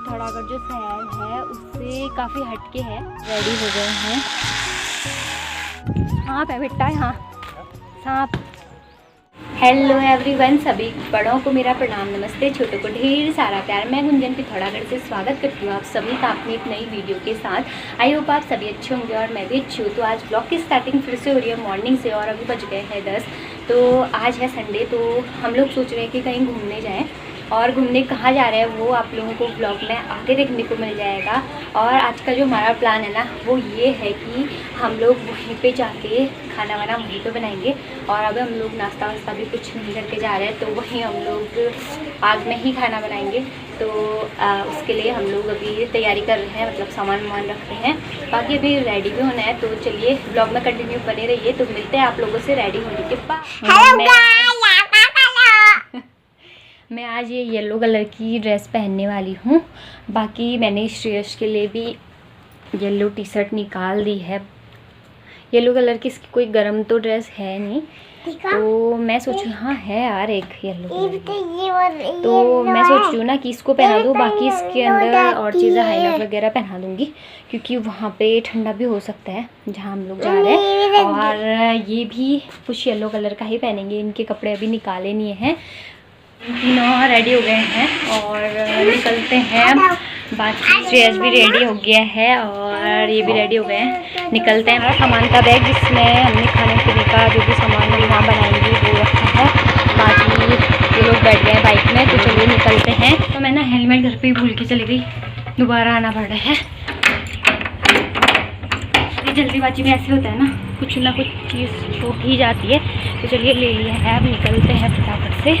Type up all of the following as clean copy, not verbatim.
पिथौरागढ़ जो शहर है उससे काफ़ी हटके है। रेडी हो गए हैं। सांप है बेटा यहाँ, सांप। हेलो एवरीवन, सभी बड़ों को मेरा प्रणाम, नमस्ते, छोटों को ढेर सारा प्यार। मैं गुंजन पिथौरागढ़ से स्वागत करती हूँ आप सभी का अपनी एक नई वीडियो के साथ। आई होप आप सभी अच्छे होंगे और मैं भी अच्छी हूँ। तो आज ब्लॉग की स्टार्टिंग फिर से हो रही है मॉर्निंग से और अभी बज गए हैं 10। तो आज है संडे, तो हम लोग सोच रहे हैं कि कहीं घूमने जाएँ और घूमने कहाँ जा रहे हैं वो आप लोगों को ब्लॉग में आगे देखने को मिल जाएगा। और आज का जो हमारा प्लान है ना वो ये है कि हम लोग वहीं पे जाके खाना वाना वहीं पे बनाएंगे। और अभी हम लोग नाश्ता वास्ता भी कुछ नहीं करके जा रहे हैं, तो वहीं हम लोग आग में ही खाना बनाएंगे। तो उसके लिए हम लोग अभी तैयारी कर रहे हैं, मतलब सामान वामान रख रहे हैं, बाकी अभी रेडी भी होना है। तो चलिए ब्लॉग में कंटिन्यू बने रहिए। तो मिलते हैं आप लोगों से रेडी होने के बाद। मैं आज ये येलो कलर की ड्रेस पहनने वाली हूँ। बाकी मैंने श्रेयस के लिए भी येलो टी शर्ट निकाल दी है। येलो कलर की इसकी कोई गरम तो ड्रेस है नहीं, तो मैं सोचूँ हाँ है यार एक येलो कलर, तो मैं सोच रही हूँ ना कि इसको पहना दूँ, बाकी इसके अंदर और चीज़ें हाईलाइट वगैरह पहना दूँगी क्योंकि वहाँ पे ठंडा भी हो सकता है जहाँ हम लोग जा रहे हैं। और ये भी कुछ येलो कलर का ही पहनेंगे, इनके कपड़े अभी निकाले नहीं हैं। तीनों रेडी हो गए हैं और निकलते हैं। बाकी श्रेयस भी रेडी हो गया है और ये भी रेडी हो गए हैं, निकलते हैं। हमारा सामान का बैग जिसमें हमने खाने पीने का जो भी सामान हम वहाँ बनाएंगे वो रखा है। बाकी ये लोग बैठ गए हैं बाइक में, तो चलिए निकलते हैं। तो मैं ना हेलमेट घर पे ही भूल के चली गई, दोबारा आना पड़ रहा है। ये जल्दीबाजी में ऐसे होता है ना, कुछ चीज़ छूट ही जाती है। तो चलिए ले लिया है, अब निकलते हैं फटाफट से।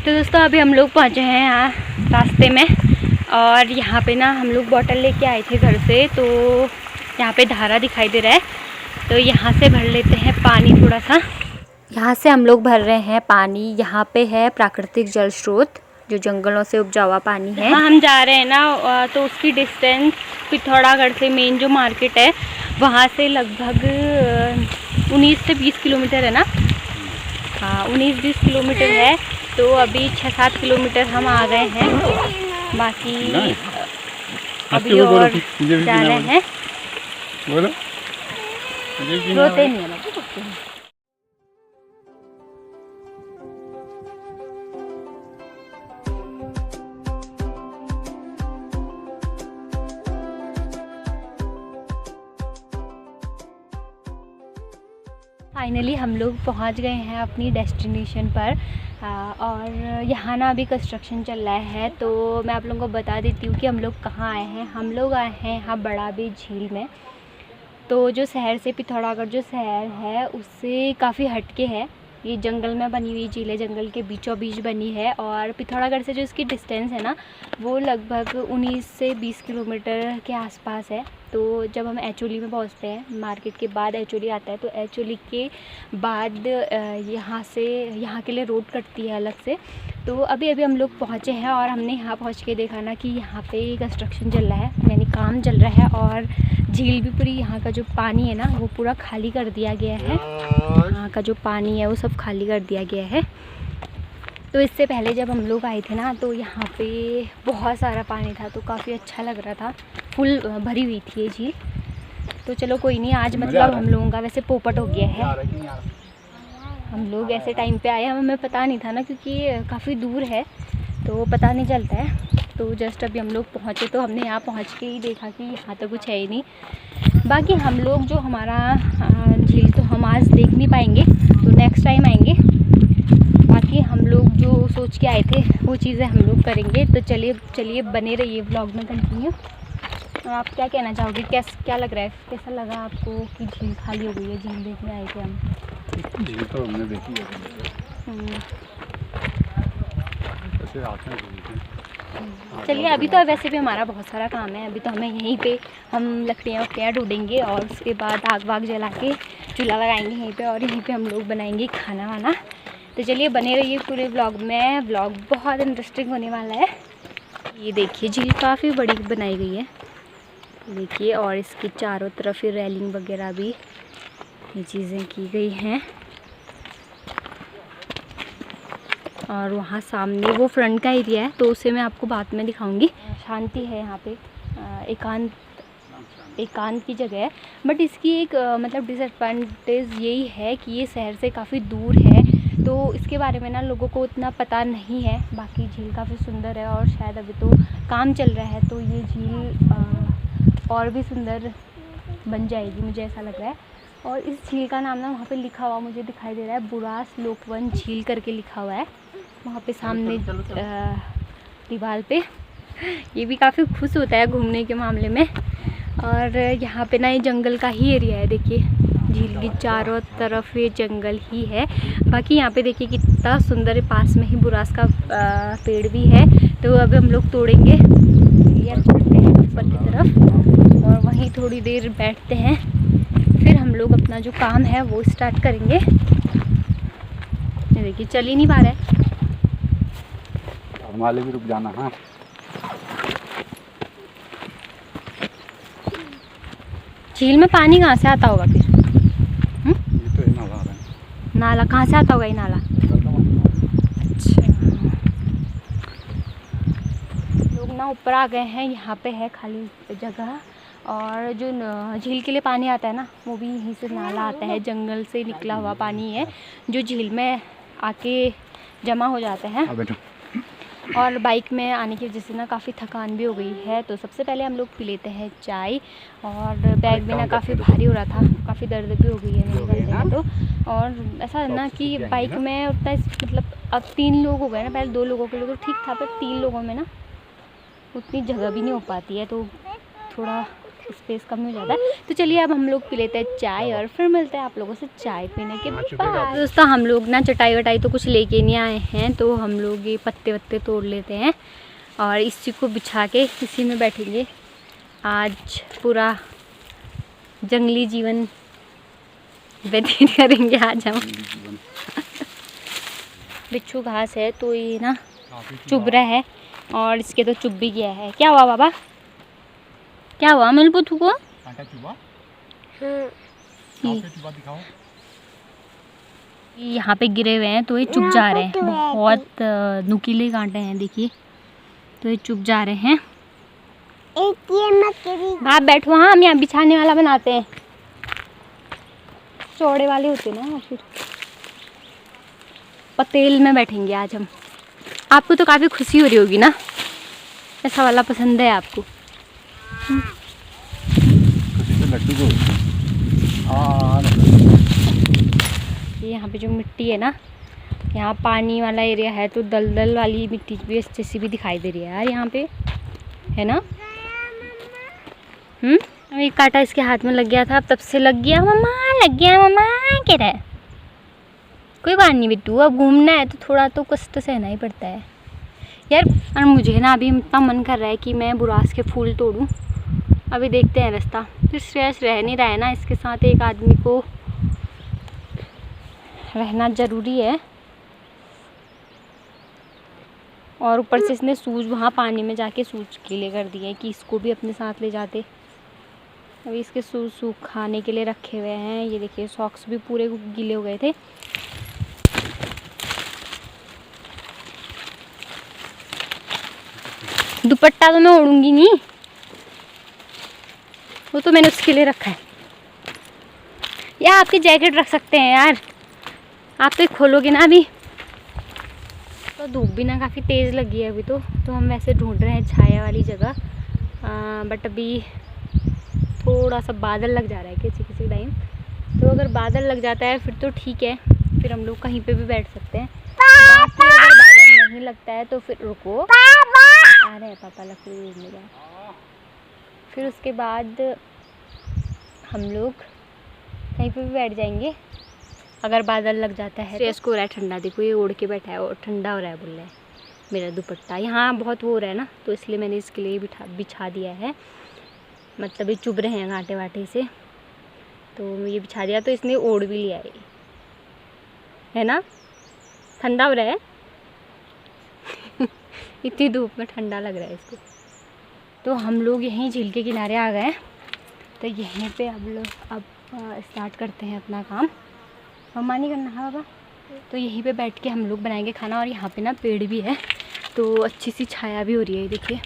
तो दोस्तों अभी हम लोग पहुँचे हैं यहाँ रास्ते में, और यहाँ पे ना हम लोग बॉटल लेके आए थे घर से, तो यहाँ पे धारा दिखाई दे रहा है, तो यहाँ से भर लेते हैं पानी थोड़ा सा। यहाँ से हम लोग भर रहे हैं पानी। यहाँ पे है प्राकृतिक जल स्रोत जो जंगलों से उपजावा पानी है। हाँ, हम जा रहे हैं ना, तो उसकी डिस्टेंस पिथौरागढ़ से मेन जो मार्केट है वहाँ से लगभग 19 से 20 किलोमीटर है ना। हाँ, 19-20 किलोमीटर है। तो अभी 6-7 किलोमीटर हम आ गए हैं, बाकी अभी और जा रहे हैं। रोते नहीं है ना। फाइनली हम लोग पहुंच गए हैं अपनी डेस्टिनेशन पर। और यहाँ ना अभी कंस्ट्रक्शन चल रहा है, तो मैं आप लोगों को बता देती हूँ कि हम लोग कहाँ आए हैं। हम लोग आए हैं यहाँ बड़ाबी झील में। तो जो शहर से पिथौरागढ़ जो शहर है उससे काफ़ी हटके है। ये जंगल में बनी हुई झील है, जंगल के बीचों बीच बनी है। और पिथौरागढ़ से जो इसकी डिस्टेंस है ना वो लगभग 19 से 20 किलोमीटर के आसपास है। तो जब हम एचोली में पहुंचते हैं, मार्केट के बाद एचोली आता है, तो एचोली के बाद यहाँ के लिए रोड कटती है अलग से। तो अभी हम लोग पहुँचे हैं और हमने यहाँ पहुँच के देखा ना कि यहाँ पे कंस्ट्रक्शन चल रहा है, यानी काम चल रहा है। और झील भी पूरी, यहाँ का जो पानी है ना वो पूरा खाली कर दिया गया है। यहाँ का जो पानी है वो सब खाली कर दिया गया है। तो इससे पहले जब हम लोग आए थे ना तो यहाँ पे बहुत सारा पानी था, तो काफ़ी अच्छा लग रहा था, फुल भरी हुई थी ये झील। तो चलो कोई नहीं, आज मतलब हम लोगों का वैसे पोपट हो गया है। हम लोग ऐसे टाइम पे आए, हमें पता नहीं था ना क्योंकि काफ़ी दूर है तो पता नहीं चलता है। तो जस्ट अभी हम लोग पहुँचे, तो हमने यहाँ पहुँच के ही देखा कि यहाँ तो कुछ है ही नहीं। बाकी हम लोग जो हमारा झील तो हम आज देख नहीं पाएंगे, तो नेक्स्ट टाइम आएंगे। बाकी हम लोग जो सोच के आए थे वो चीज़ें हम लोग करेंगे। तो चलिए बने रहिए व्लॉग में कंटिन्यू। आप क्या कहना चाहोगे, क्या लग रहा है, कैसा लगा आपको कि झील खाली हो गई है? झील देखने आए थे हम। झील तो हमने देखी है। चलिए, अभी तो वैसे भी हमारा बहुत सारा काम है। अभी तो हमें यहीं पे हम लकड़ियाँ ढूंढेंगे और उसके बाद आग वाग जला के चूल्हा लगाएंगे यहीं पे, और यहीं पे हम लोग बनाएंगे खाना वाना। तो तो चलिए बने रहिए पूरे ब्लॉग में, ब्लॉग बहुत इंटरेस्टिंग होने वाला है। ये देखिए झील काफ़ी बड़ी बनाई गई है देखिए, और इसके चारों तरफ ही रेलिंग वगैरह भी ये चीज़ें की गई हैं। और वहाँ सामने वो फ्रंट का एरिया है, तो उसे मैं आपको बाद में दिखाऊंगी। शांति है यहाँ पे, एकांत की जगह है। बट इसकी एक मतलब डिसएडवांटेज यही है कि ये शहर से काफ़ी दूर है, तो इसके बारे में ना लोगों को उतना पता नहीं है। बाकी झील काफ़ी सुंदर है और शायद अभी तो काम चल रहा है, तो ये झील और भी सुंदर बन जाएगी, मुझे ऐसा लग रहा है। और इस झील का नाम ना वहाँ पे लिखा हुआ मुझे दिखाई दे रहा है, बुरास लोकवन झील करके लिखा हुआ है वहाँ पे सामने दीवार पे। ये भी काफ़ी खुश होता है घूमने के मामले में। और यहाँ पे ना ये जंगल का ही एरिया है, देखिए झील की चारों तरफ ये जंगल ही है। बाकी यहाँ पे देखिए कितना सुंदर है, पास में ही बुरास का पेड़ भी है। तो अब हम लोग तोड़ेंगे या चलते हैं ऊपर की तरफ और वहीं थोड़ी देर बैठते हैं, फिर हम लोग अपना जो काम है वो स्टार्ट करेंगे। ये देखिए चल ही नहीं पा रहा है, हमारे भी रुक जाना। हाँ झील में पानी कहाँ से आता होगा फिर? ये तो नाला आ रहा है। नाला कहाँ से आता होगा ये नाला? अच्छा, लोग ना ऊपर आ गए हैं, यहाँ पे है खाली जगह। और जो झील के लिए पानी आता है ना, वो भी यहीं से नाला आता है, जंगल से निकला हुआ पानी है जो झील में आके जमा हो जाते हैं। और बाइक में आने की वजह से ना काफ़ी थकान भी हो गई है, तो सबसे पहले हम लोग पी लेते हैं चाय। और बैग भी ना काफ़ी भारी हो रहा था, काफ़ी दर्द भी हो गई है मेरे बंदे में तो। और ऐसा है ना कि बाइक में उतना मतलब अब 3 लोग हो गए ना, पहले 2 लोगों के लिए तो ठीक था, पर 3 लोगों में ना उतनी जगह भी नहीं हो पाती है, तो थोड़ा स्पेस कम हो जाता है। तो चलिए अब हम लोग पी लेते हैं चाय और फिर मिलते हैं आप लोगों से चाय पीने के बाद। दोस्तों हम लोग ना चटाई वटाई तो कुछ लेके नहीं आए हैं, तो हम लोग ये पत्ते वत्ते तोड़ लेते हैं और इसी को बिछा के इसी में बैठेंगे। आज पूरा जंगली जीवन व्यतीत करेंगे आज हम। बिच्छू घास है तो ये ना चुभ रहा है, और इसके तो चुभ भी गया है। क्या हुआ बाबा, क्या हुआ मेरे पुत्तू को? यहाँ पे गिरे हुए हैं तो ये चुभ जा रहे हैं, बहुत नुकीले कांटे हैं देखिए, तो ये चुभ जा रहे हैं। आप बैठो, हाँ हम यहाँ बिछाने वाला बनाते हैं, चौड़े वाले होते ना, फिर पतेल में बैठेंगे आज हम। आपको तो काफ़ी खुशी हो रही होगी ना, ऐसा वाला पसंद है आपको? ये यहाँ पे जो मिट्टी है ना, यहाँ पानी वाला एरिया है, तो दलदल वाली मिट्टी भी जैसी भी दिखाई दे रही है यार यहाँ पे, है ना। एक कांटा इसके हाथ में लग गया था, तब से लग गया मम्मा, लग गया मम्मा कह रहा है। कोई बात नहीं बिट्टू, अब घूमना है तो थोड़ा तो कष्ट सहना ही पड़ता है यार। और मुझे ना अभी इतना मन कर रहा है कि मैं बुरास के फूल तोड़ूं। अभी देखते हैं रास्ता, फिर श्रेयस रह नहीं रहा है ना, इसके साथ एक आदमी को रहना ज़रूरी है। और ऊपर से इसने शूज़ वहाँ पानी में जाके शूज़ गीले कर दिए कि इसको भी अपने साथ ले जाते। अभी इसके शूज़ सुखाने के लिए रखे हुए हैं। ये देखिए सॉक्स भी पूरे गीले हो गए थे। दुपट्टा तो मैं ओढ़ूंगी नहीं, वो तो मैंने उसके लिए रखा है। या आपकी जैकेट रख सकते हैं यार, आप तो खोलोगे ना अभी। तो धूप भी ना काफ़ी तेज़ लगी है अभी तो हम वैसे ढूंढ रहे हैं छाया वाली जगह। बट अभी थोड़ा सा बादल लग जा रहा है किसी किसी टाइम, तो अगर बादल लग जाता है फिर तो ठीक है, फिर हम लोग कहीं पे भी बैठ सकते हैं। बाकी अगर बादल नहीं लगता है तो फिर रुको, आ रहे हैं पापा लकड़ी ढूंढने का। फिर उसके बाद हम लोग कहीं पे भी बैठ जाएंगे अगर बादल लग जाता है। तो इसको हो रहा है ठंडा, देखो ये ओढ़ के बैठा है और ठंडा हो रहा है बोल रहा है। मेरा दुपट्टा यहाँ बहुत वो हो रहा है ना, तो इसलिए मैंने इसके लिए बिछा दिया है। मतलब ये चुभ रहे हैं घाटे वाटे से, तो ये बिछा दिया, तो इसने ओढ़ भी लिया है ना। ठंडा हो रहा है इतनी धूप में ठंडा लग रहा है इसको। तो हम लोग यहीं झील के किनारे आ गए हैं। तो यहीं पे अब लोग अब स्टार्ट करते हैं अपना काम। मम्मा नहीं करना है बाबा। तो यहीं पे बैठ के हम लोग बनाएंगे खाना। और यहाँ पे ना पेड़ भी है तो अच्छी सी छाया भी हो रही है। देखिए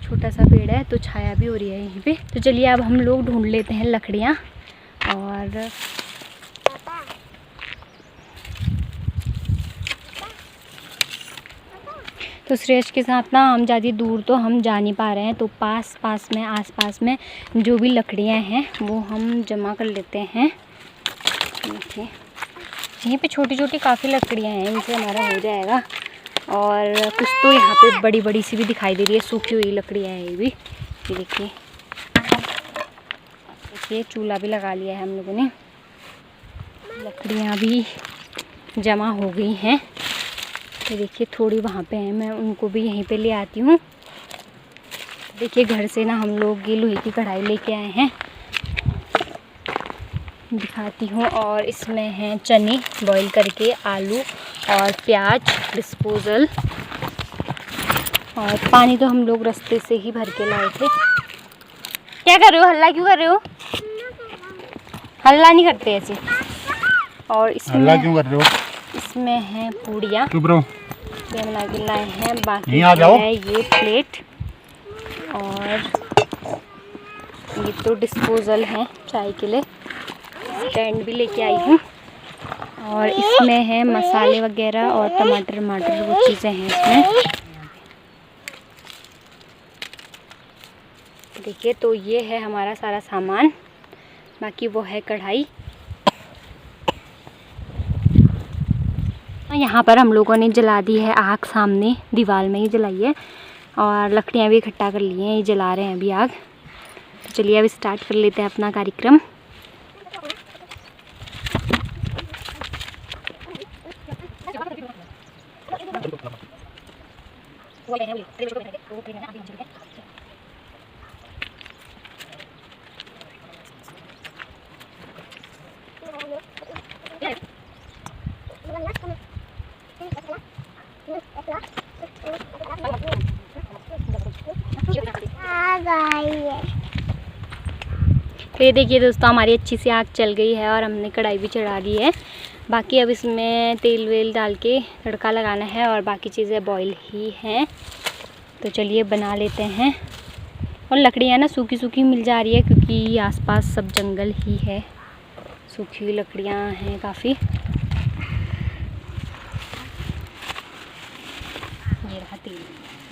छोटा सा पेड़ है तो छाया भी हो रही है यहीं पे। तो चलिए अब हम लोग ढूंढ लेते हैं लकड़ियाँ। और तो श्रेष्ठ के साथ ना हम ज़्यादा दूर तो हम जा नहीं पा रहे हैं। तो पास में आसपास में जो भी लकड़ियाँ हैं वो हम जमा कर लेते हैं। देखिए यहीं पे छोटी छोटी काफ़ी लकड़ियाँ हैं, इनसे हमारा हो जाएगा। और कुछ तो यहाँ पे बड़ी बड़ी सी भी दिखाई दे रही है, सूखी हुई लकड़ियाँ हैं ये भी। ये देखिए चूल्हा भी लगा लिया है हम लोगों ने। लकड़ियाँ भी जमा हो गई हैं। तो देखिए थोड़ी वहाँ पे है, मैं उनको भी यहीं पे ले आती हूँ। देखिए घर से ना हम लोग ये लोहे की कढ़ाई लेके आए हैं, दिखाती हूँ। और इसमें हैं चने बॉईल करके, आलू और प्याज डिस्पोजल। और पानी तो हम लोग रास्ते से ही भर के लाए थे। क्या कर रहे हो, हल्ला क्यों कर रहे हो? हल्ला नहीं करते ऐसे। और इसमें क्यों कर रहे हो? इसमें हैं पूड़ियाँ ये बना के लाए हैं। बाकी है ये प्लेट और ये तो डिस्पोजल हैं चाय के लिए। स्टैंड भी लेके आई हूँ। और इसमें है मसाले वगैरह और टमाटर वो चीज़ें हैं इसमें। देखिए तो ये है हमारा सारा सामान। बाकी वो है कढ़ाई। यहाँ पर हम लोगों ने जला दी है आग, सामने दीवार में ही जलाई है। और लकड़ियाँ भी इकट्ठा कर ली हैं, ये जला रहे हैं अभी आग। तो चलिए अब स्टार्ट कर लेते हैं अपना कार्यक्रम। तो ये देखिए दोस्तों हमारी अच्छी सी आग चल गई है और हमने कढ़ाई भी चढ़ा दी है। बाकी अब इसमें तेल वेल डाल के तड़का लगाना है और बाकी चीज़ें बॉईल ही हैं। तो चलिए बना लेते हैं। और लकड़ियाँ ना सूखी सूखी मिल जा रही है क्योंकि आसपास सब जंगल ही है। सूखी हुई लकड़ियाँ हैं काफ़ी। ये रहा तेल,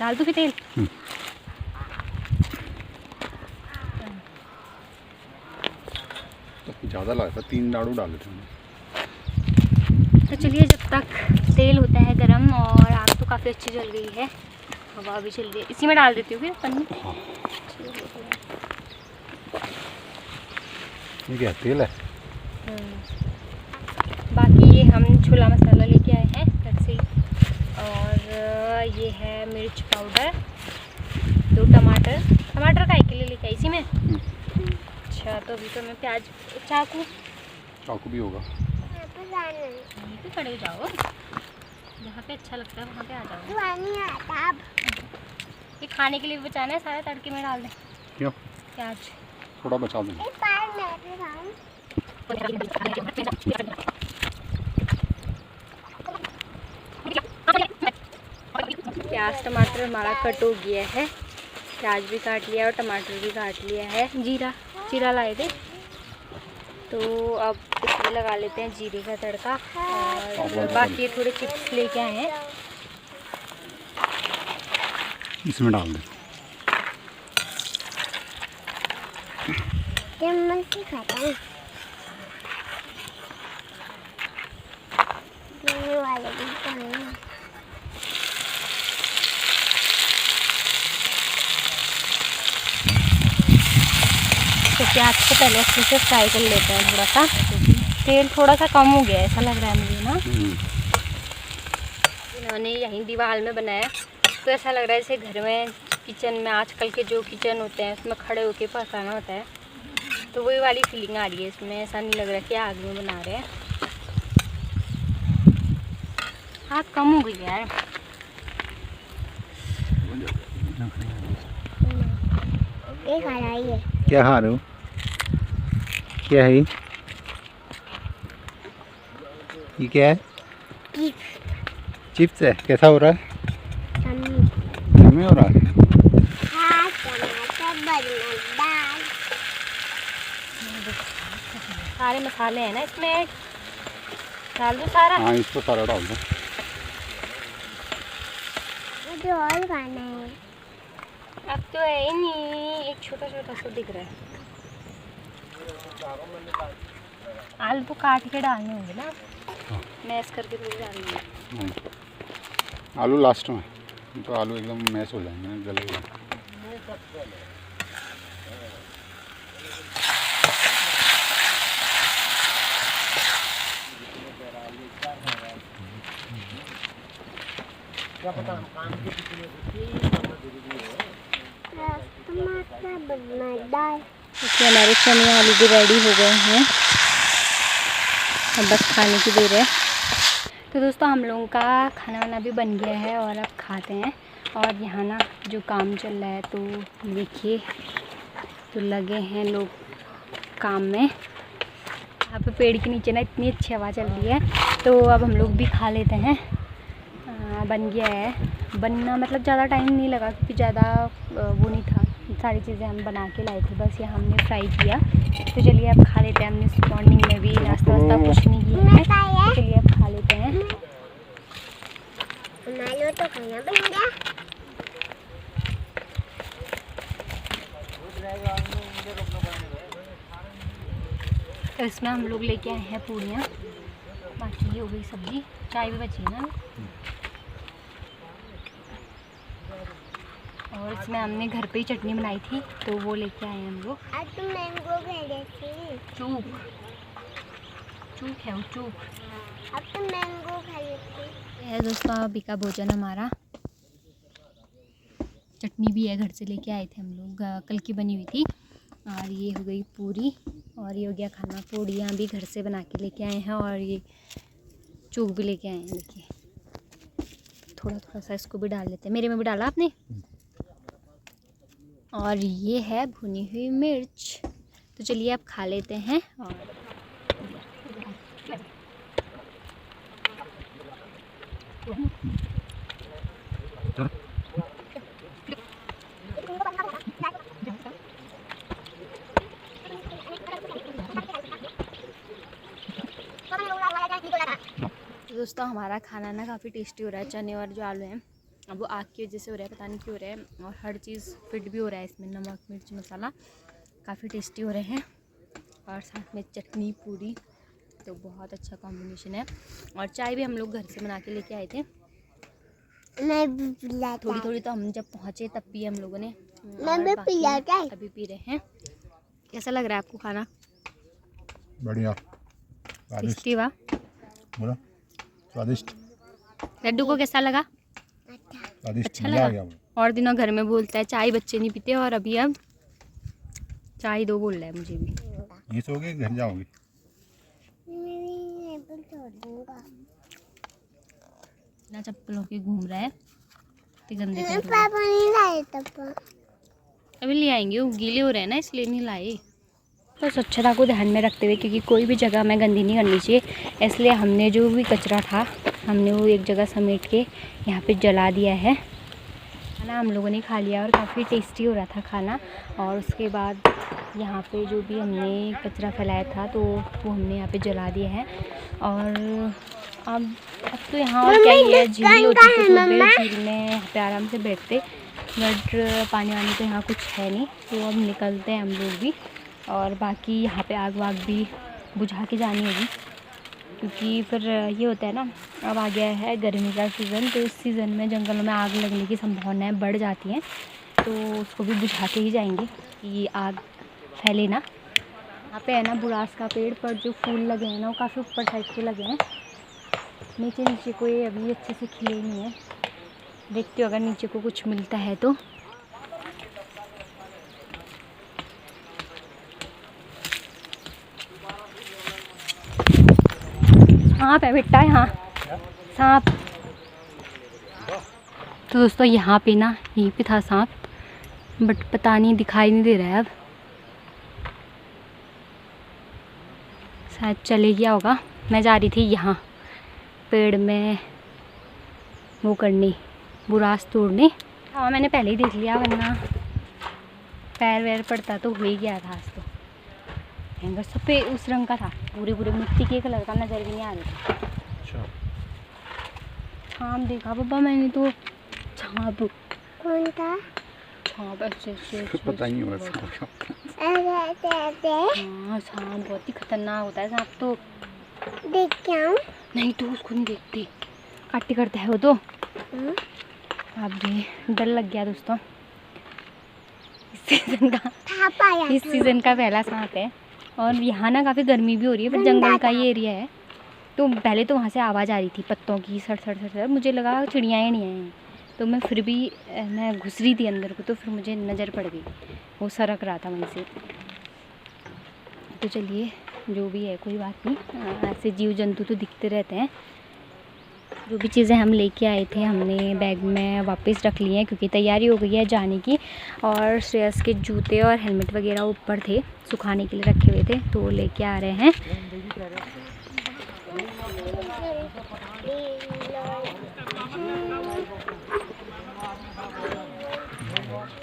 डाल दूँ फिर तेल। ज़्यादा लगता है, 3 लाड़ू डाले थे। तो चलिए जब तक तेल होता है गरम। और आग तो काफ़ी अच्छी जल गई है, हवा भी चल रही है। इसी में डाल देती हूँ फिर पन्नी। ये क्या तेल है? बाकी ये हम छोला मसाला लेके आए हैं घर से। और ये है मिर्च पाउडर, 2 टमाटर का 1 किलो लेके आई इसी में। अच्छा तो अभी तो मैं प्याज, चाकू भी होगा। यहीं पे खड़े हो जाओ, जहाँ पे अच्छा लगता है वहाँ पे आ जाओ। ये खाने के लिए बचाना है, सारा तड़के में डाल दें। क्यों? प्याज थोड़ा बचा दें। प्याज टमाटर हमारा कट हो गया है। प्याज भी काट लिया और टमाटर भी काट लिया है। जीरा लाए थे तो अब इसमें लगा लेते हैं जीरे का तड़का। और बाकी थोड़े चिप्स लेके आए हैं, इसमें डाल दें। तो प्याज को पहले अच्छे से फ्राई कर लेते हैं। थोड़ा सा तेल थोड़ा सा कम हो गया ऐसा लग रहा है मुझे ना। इन्होंने यहीं दीवार में बनाया तो ऐसा लग रहा है जैसे घर में किचन में आजकल के जो किचन होते हैं उसमें खड़े होके पकाना होता है, तो वही वाली फीलिंग आ रही है इसमें। ऐसा नहीं लग रहा कि आग में बना रहे हैं। हाथ कम हो गई यार। ये खा रहा है। क्या खा रहे हो? क्या है ये क्या है? चिप्स है। कैसा हो रहा है? यम्मी हो रहा है। हाँ, टमाटर दाल। सारे मसाले हैं ना इसमें, डाल दो सारा। हाँ, इसको सारा डाल दो। मुझे और खाना है। अब तो है ही नहीं, एक छोटा छोटा सा दिख रहा है। आलू तो काट के डालने होंगे ना, मैश करके थोड़ी डालनी है। आलू लास्ट में, तो आलू एकदम मैश हो जाएंगे ना, गलेगा। टमाटर दाल। देखिए हमारे चने आलू भी रेडी हो गए हैं, अब बस खाने की देर है। तो दोस्तों हम लोगों का खाना वाना भी बन गया है और अब खाते हैं। और यहाँ ना जो काम चल रहा है, तो देखिए तो लगे हैं लोग काम में। यहाँ पे पेड़ के नीचे ना इतनी अच्छी हवा चल रही है, तो अब हम लोग भी खा लेते हैं। बन गया है, बनना मतलब ज़्यादा टाइम नहीं लगा क्योंकि ज़्यादा वो नहीं था, सारी चीज़ें हम बना के लाए थे, बस ये हमने फ्राई किया। तो चलिए अब खा लेते हैं। हमने मॉर्निंग में भी नाश्ता वास्ता कुछ नहीं किया है, तो चलिए अब खा लेते हैं। हमारा तो खाना बन गया। तो इसमें हम लोग लेके आए हैं पूड़ियाँ, बाकी ये हो गई सब्जी, चाय भी बची ना। और इसमें हमने घर पे ही चटनी बनाई थी, तो वो लेके आए हैं हम लोग। आज तो मैंगो खा रही थी। चूक है वो, चूक। अब तो मैंगो खा रही थी। है दोस्तों अभी का भोजन हमारा। चटनी भी है, घर से लेके आए थे हम लोग, कल की बनी हुई थी। और ये हो गई पूरी, और ये हो गया खाना। पूड़ियाँ भी घर से बना के लेके आए हैं, और ये चूक भी लेके आए हैं। देखिए थोड़ा थोड़ा सा इसको भी डाल लेते हैं, मेरे में भी डाला आपने। और ये है भुनी हुई मिर्च। तो चलिए अब खा लेते हैं। और दोस्तों हमारा खाना ना काफ़ी टेस्टी हो रहा है। चने और जो आलू हैं अब वो आग की वजह से हो रहा है, पता नहीं क्यों हो रहा है। और हर चीज़ फिट भी हो रहा है इसमें, नमक मिर्च मसाला काफ़ी टेस्टी हो रहे हैं। और साथ में चटनी पूरी, तो बहुत अच्छा कॉम्बिनेशन है। और चाय भी हम लोग घर से बना के लेके आए थे। मैं भी पिलाता। थोड़ी थोड़ी तो हम जब पहुँचे तब पी हम लोगों ने, मैं भी पिलाता। अभी पी रहे हैं। कैसा लग रहा है आपको खाना? बढ़िया, टेस्टी वाह। बोला स्वादिष्ट। लड्डू को कैसा लगा? स्वादिष्ट, अच्छा मजा आ लगा। गया। और दिनों घर में बोलता है चाय बच्चे नहीं पीते, और अभी अब चाय दो बोल रहा है मुझे भी। ये सोगे घर जाओगे? ना चप्पलों के घूम रहा है, इतने गंदे पैर हो गए। पापा नहीं लाए तब। अभी ले आएंगे, वो गीले हो रहे हैं ना इसलिए नहीं लाए। तो स्वच्छता को ध्यान में रखते हुए, क्योंकि कोई भी जगह हमें गंदी नहीं करनी चाहिए, इसलिए हमने जो भी कचरा था हमने वो एक जगह समेट के यहाँ पे जला दिया है। खाना हम लोगों ने खा लिया और काफ़ी टेस्टी हो रहा था खाना। और उसके बाद यहाँ पे जो भी हमने कचरा फैलाया था तो वो हमने यहाँ पे जला दिया है। और अब तो यहाँ और क्या ही है, झील होती है, तो झील में यहाँ पे आराम से बैठते, बट पानी वानी तो यहाँ कुछ है नहीं। तो अब निकलते हैं हम लोग भी, और बाकी यहाँ पे आग वाग भी बुझा के जानी होगी, क्योंकि फिर ये होता है ना, अब आ गया है गर्मी का सीज़न, तो इस सीज़न में जंगलों में आग लगने की संभावनाएं बढ़ जाती हैं। तो उसको भी बुझा के ही जाएंगे कि आग फैले ना। यहाँ पे है ना बुरास का पेड़, पर जो फूल लगे हैं ना वो काफ़ी ऊपर साइड के लगे हैं, नीचे नीचे कोई अभी अच्छे से खिले नहीं है। देखते हो अगर नीचे को कुछ मिलता है तो। सांप है बेटा यहाँ, सांप। तो दोस्तों यहाँ पे ना यहीं पे था सांप, बट पता नहीं दिखाई नहीं दे रहा है अब, शायद चले गया होगा। मैं जा रही थी यहाँ पेड़ में वो करने, बुरास तोड़ने। हाँ मैंने पहले ही देख लिया, वरना पैर वैर पड़ता तो हो ही गया था। आज तो हैंगर सब पे उस रंग का था, पूरे पूरे मिट्टी के कलर का, नज़र भी नहीं आ रहा था। छाप देखा पापा मैंने तो, छाप कौन था? छाप ऐसे पता नहीं हुआ। हाँ सांप बहुत ही खतरनाक होता है सांप तो। देख क्या? नहीं तो उसको नहीं देखते, काटी करता है वो तो। अब ये डर लग गया दोस्तों। इस सीज़न का पहला सांप है। और यहाँ ना काफ़ी गर्मी भी हो रही है, पर जंगल का ये एरिया है। तो पहले तो वहाँ से आवाज़ आ रही थी पत्तों की, सड़ सड़ सड़ सड़। मुझे लगा चिड़ियाँ ही नहीं हैं, तो मैं फिर भी मैं घुस रही थी अंदर को, तो फिर मुझे नज़र पड़ गई, वो सरक रहा था वहीं से। तो चलिए जो भी है कोई बात नहीं, ऐसे जीव जंतु तो दिखते रहते हैं। जो भी चीज़ें हम लेके आए थे हमने बैग में वापस रख लिए हैं, क्योंकि तैयारी हो गई है जाने की। और श्रेयस के जूते और हेलमेट वगैरह ऊपर थे, सुखाने के लिए रखे हुए थे, तो वो लेके आ रहे हैं।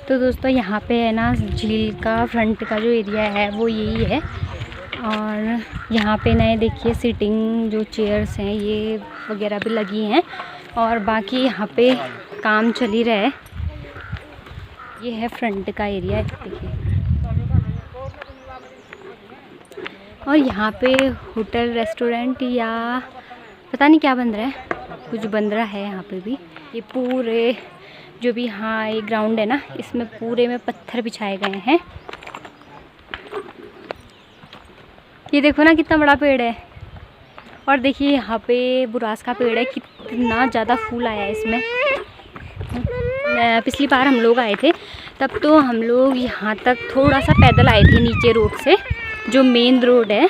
तो दोस्तों यहाँ पे है ना झील का फ्रंट का जो एरिया है वो यही है। और यहाँ पे नए देखिए सीटिंग जो चेयर्स हैं ये वगैरह भी लगी हैं, और बाकी यहाँ पे काम चल ही रहा है। ये है फ्रंट का एरिया देखिए। और यहाँ पे होटल रेस्टोरेंट या पता नहीं क्या बन रहा है, कुछ बन रहा है यहाँ पे भी। ये पूरे जो भी हाँ ये ग्राउंड है ना, इसमें पूरे में पत्थर बिछाए गए हैं। ये देखो ना कितना बड़ा पेड़ है। और देखिए यहाँ पे बुरास का पेड़ है, कितना ज़्यादा फूल आया है इसमें। पिछली बार हम लोग आए थे तब तो हम लोग यहाँ तक थोड़ा सा पैदल आए थे नीचे रोड से, जो मेन रोड है।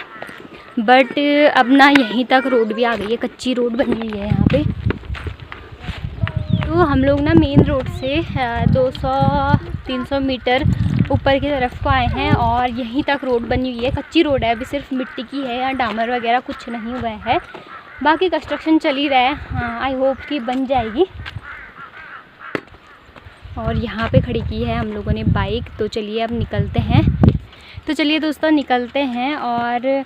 बट अब ना यहीं तक रोड भी आ गई है, कच्ची रोड बनी हुई है यहाँ पे। तो हम लोग ना मेन रोड से 200-300 मीटर ऊपर की तरफ को आए हैं, और यहीं तक रोड बनी हुई है। कच्ची रोड है, अभी सिर्फ मिट्टी की है, यहाँ डामर वगैरह कुछ नहीं हुआ है। बाकी कंस्ट्रक्शन चल ही रहा है, हाँ आई होप कि बन जाएगी। और यहाँ पे खड़ी की है हम लोगों ने बाइक। तो चलिए अब निकलते हैं। तो चलिए दोस्तों निकलते हैं। और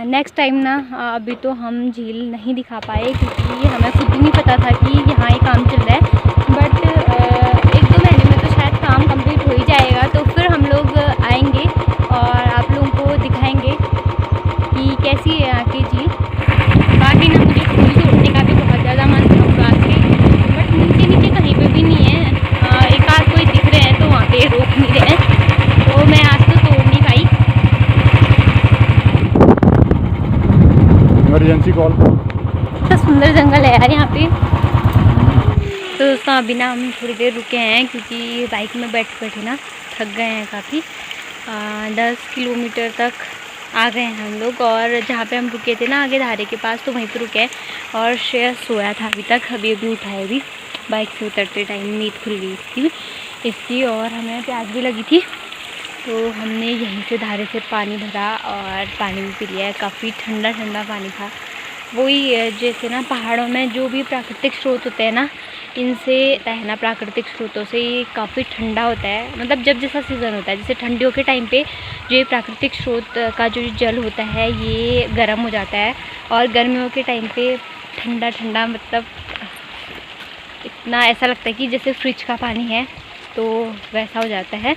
नेक्स्ट टाइम ना अभी तो हम झील नहीं दिखा पाए, क्योंकि हमें खुद ही नहीं पता था कि यहाँ ये काम चल रहा है। बट 1-2 महीने में तो शायद काम कंप्लीट हो ही जाएगा, तो फिर हम लोग आएंगे और आप लोगों को दिखाएंगे कि कैसी है यहाँ की झील। बाकी ना मुझे फूल तोड़ने का भी बहुत ज़्यादा मन था उगास के, बट नीचे कहीं पे भी नहीं है। एक आध कोई दिख रहे हैं तो वहाँ पे रोक नहीं रहे हैं, तो मैं आज तो तोड़ नहीं पाई। Emergency call. इतना सुंदर जंगल है यार यहाँ पे। तो दोस्तों अभी ना हम थोड़ी देर रुके हैं, क्योंकि बाइक में बैठ बैठे ना थक गए हैं काफ़ी। 10 किलोमीटर तक आ गए हैं हम लोग। और जहाँ पे हम रुके थे ना आगे धारे के पास, तो वहीं पर रुके हैं। और श्रेयस सोया था अभी तक, अभी उठाया भी। बाइक से उतरते टाइम नींद खुल गई थी इसकी, और हमें प्यास भी लगी थी, तो हमने यहीं से धारे से पानी भरा और पानी भी पी लिया है। काफ़ी ठंडा ठंडा पानी था। वही जैसे ना पहाड़ों में जो भी प्राकृतिक स्रोत होते हैं ना, इनसे बहना प्राकृतिक स्रोतों से ये काफ़ी ठंडा होता है। मतलब जब जैसा सीज़न होता है, जैसे ठंडियों के टाइम पे जो ये प्राकृतिक स्रोत का जो जल होता है ये गर्म हो जाता है, और गर्मियों के टाइम पे ठंडा ठंडा, मतलब इतना ऐसा लगता है कि जैसे फ्रिज का पानी है, तो वैसा हो जाता है।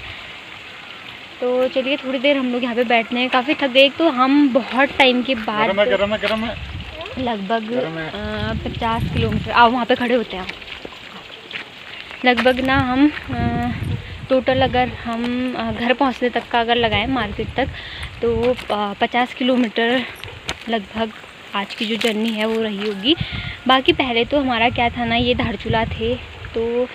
तो चलिए थोड़ी देर हम लोग यहाँ पे बैठने हैं, काफ़ी थक गए। तो हम बहुत टाइम के बाद गरम है। लगभग 50 किलोमीटर आओ वहाँ पे खड़े होते हैं। लगभग ना हम टोटल अगर हम घर पहुँचने तक का अगर लगाएं मार्केट तक, तो 50 किलोमीटर लगभग आज की जो जर्नी है वो रही होगी। बाकी पहले तो हमारा क्या था ना, ये धारचूला थे, तो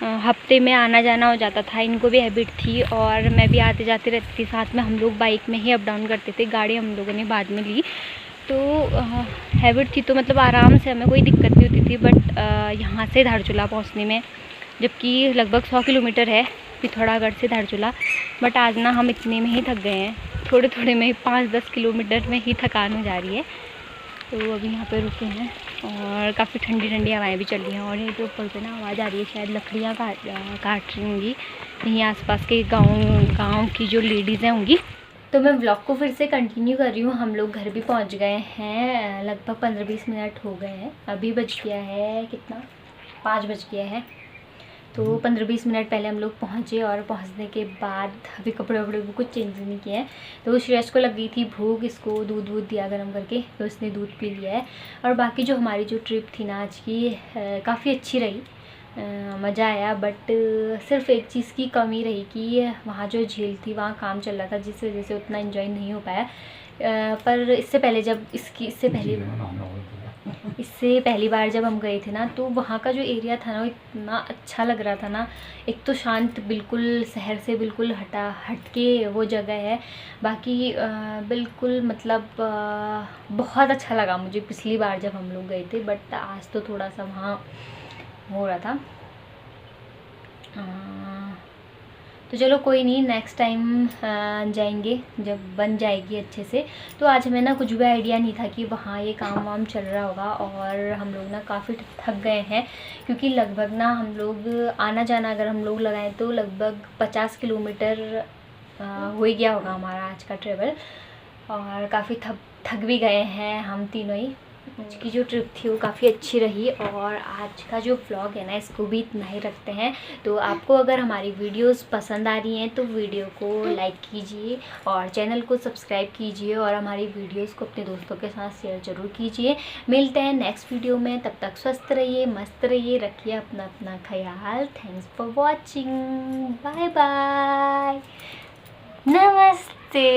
हफ्ते में आना जाना हो जाता था। इनको भी हैबिट थी, और मैं भी आते जाते रहती थी साथ में। हम लोग बाइक में ही अप डाउन करते थे, गाड़ी हम लोगों ने बाद में ली। तो हैबिट थी, तो मतलब आराम से हमें कोई दिक्कत नहीं होती थी। बट यहाँ से धारचूला पहुँचने में जबकि लगभग 100 किलोमीटर है पिथौरागढ़ से धारचूला। बट आज ना हम इतने में ही थक गए हैं, थोड़े थोड़े में 5-10 किलोमीटर में ही थकान हो जा रही है। तो अभी यहाँ पे रुके हैं और काफ़ी ठंडी ठंडी हवाएं भी चल रही हैं। और ये जो ऊपर पे ना आवाज़ आ रही है, शायद लकड़ियाँ काट रही होंगी यहीं आसपास के गांव की जो लेडीज़ हैं होंगी। तो मैं व्लॉग को फिर से कंटिन्यू कर रही हूँ। हम लोग घर भी पहुँच गए हैं, लगभग 15-20 मिनट हो गए हैं। अभी बज गया है कितना, 5 बज गया है। तो 15-20 मिनट पहले हम लोग पहुँचे और पहुँचने के बाद अभी कपड़े वपड़े भी कुछ चेंज नहीं किए हैं। तो श्रेयस को लग गई थी भूख, इसको दूध दिया गर्म करके, तो इसने दूध पी लिया है। और बाकी जो हमारी जो ट्रिप थी ना आज की, काफ़ी अच्छी रही, मज़ा आया। बट सिर्फ एक चीज़ की कमी रही कि वहाँ जो झील थी वहाँ काम चल रहा था, जिस वजह से उतना एंजॉय नहीं हो पाया। पर इससे पहली बार जब हम गए थे ना, तो वहाँ का जो एरिया था ना वो इतना अच्छा लग रहा था ना। एक तो शांत, बिल्कुल शहर से बिल्कुल हट के वो जगह है। बाकी बिल्कुल मतलब बहुत अच्छा लगा मुझे पिछली बार जब हम लोग गए थे। बट आज तो थोड़ा सा वहाँ हो रहा था। तो चलो कोई नहीं, नेक्स्ट टाइम जाएंगे जब बन जाएगी अच्छे से। तो आज हमें ना कुछ भी आइडिया नहीं था कि वहाँ ये काम वाम चल रहा होगा। और हम लोग ना काफ़ी थक गए हैं, क्योंकि लगभग ना हम लोग आना जाना अगर हम लोग लगाएं तो लगभग 50 किलोमीटर हो ही गया होगा हमारा आज का ट्रेवल। और काफ़ी थक भी गए हैं हम तीनों ही। आज की जो ट्रिप थी वो काफ़ी अच्छी रही। और आज का जो व्लॉग है ना, इसको भी इतना ही रखते हैं। तो आपको अगर हमारी वीडियोस पसंद आ रही हैं तो वीडियो को लाइक कीजिए और चैनल को सब्सक्राइब कीजिए और हमारी वीडियोस को अपने दोस्तों के साथ शेयर ज़रूर कीजिए। मिलते हैं नेक्स्ट वीडियो में, तब तक स्वस्थ रहिए, मस्त रहिए, रखिए अपना ख्याल। Thanks for watching, bye bye, नमस्ते।